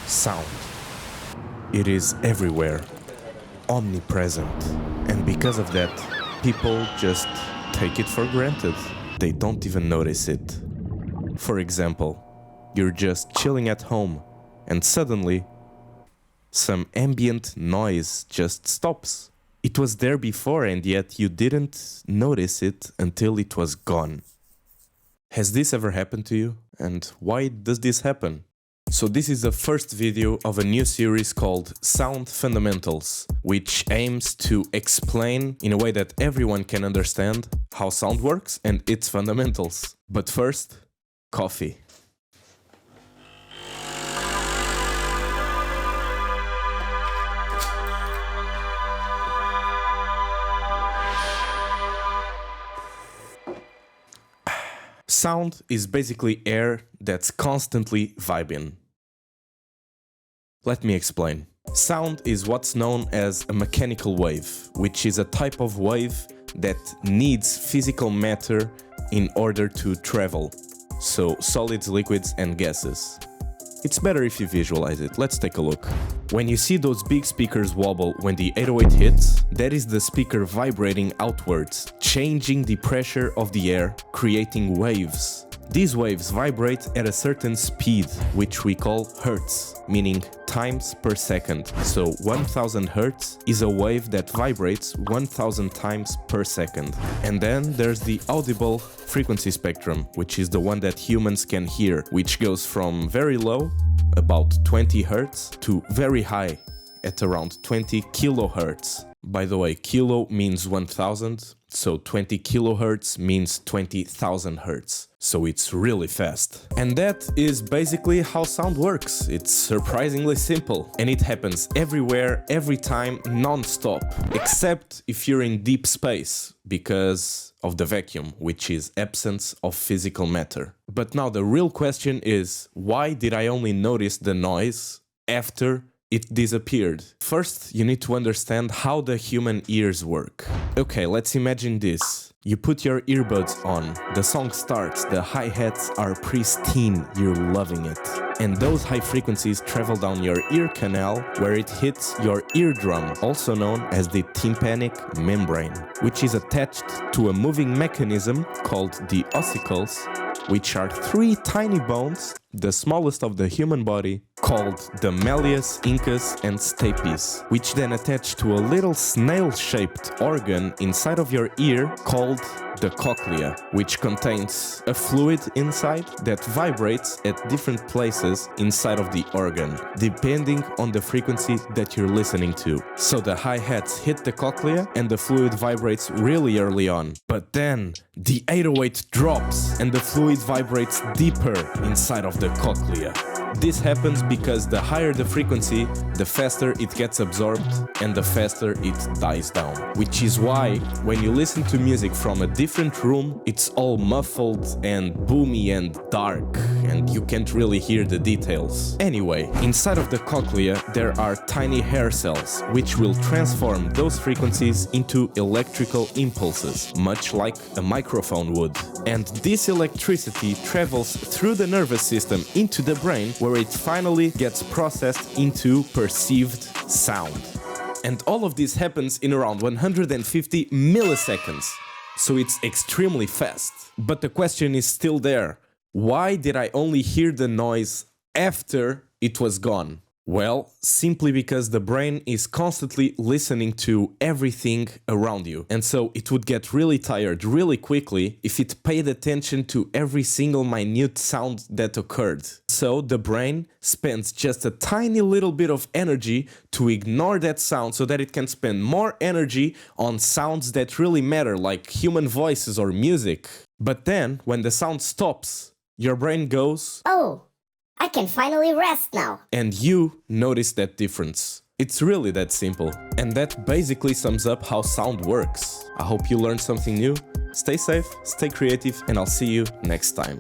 Sound. It is everywhere, omnipresent, and because of that, people just take it for granted. They don't even notice it. For example, you're just chilling at home and suddenly some ambient noise just stops. It was there before and yet you didn't notice it until it was gone. Has this ever happened to you? And why does this happen? So this is the first video of a new series called Sound Fundamentals, which aims to explain in a way that everyone can understand how sound works and its fundamentals. But first, coffee. Sound is basically air that's constantly vibing. Let me explain. Sound is what's known as a mechanical wave, which is a type of wave that needs physical matter in order to travel. So solids, liquids and gases. It's better if you visualize it. Let's take a look. When you see those big speakers wobble when the 808 hits, that is the speaker vibrating outwards, changing the pressure of the air, creating waves. These waves vibrate at a certain speed, which we call hertz, meaning times per second. So 1000 hertz is a wave that vibrates 1000 times per second. And then there's the audible frequency spectrum, which is the one that humans can hear, which goes from very low, about 20 hertz, to very high, at around 20 kilohertz. By the way, kilo means 1000, so 20 kilohertz means 20,000 hertz. So it's really fast. And that is basically how sound works. It's surprisingly simple. And it happens everywhere, every time, non-stop. Except if you're in deep space, because of the vacuum, which is absence of physical matter. But now the real question is, why did I only notice the noise after it disappeared? First, you need to understand how the human ears work. Okay, let's imagine this. You put your earbuds on, the song starts, the hi-hats are pristine, you're loving it. And those high frequencies travel down your ear canal where it hits your eardrum, also known as the tympanic membrane, which is attached to a moving mechanism called the ossicles, which are three tiny bones, the smallest of the human body, called the malleus, incus and stapes, which then attach to a little snail-shaped organ inside of your ear called the cochlea, which contains a fluid inside that vibrates at different places inside of the organ, depending on the frequency that you're listening to. So the hi-hats hit the cochlea and the fluid vibrates really early on. But then the 808 drops and the fluid vibrates deeper inside of the cochlea. This happens because the higher the frequency, the faster it gets absorbed and the faster it dies down. Which is why when you listen to music from a different room, it's all muffled and boomy and dark and you can't really hear the details. Anyway, inside of the cochlea there are tiny hair cells which will transform those frequencies into electrical impulses, much like a microphone would. And this electricity travels through the nervous system into the brain, where it finally gets processed into perceived sound. And all of this happens in around 150 milliseconds. So it's extremely fast. But the question is still there. Why did I only hear the noise after it was gone? Well, simply because the brain is constantly listening to everything around you. And so it would get really tired really quickly if it paid attention to every single minute sound that occurred. So the brain spends just a tiny little bit of energy to ignore that sound so that it can spend more energy on sounds that really matter, like human voices or music. But then, when the sound stops, your brain goes, "Oh, I can finally rest now." And you notice that difference. It's really that simple. And that basically sums up how sound works. I hope you learned something new. Stay safe, stay creative, and I'll see you next time.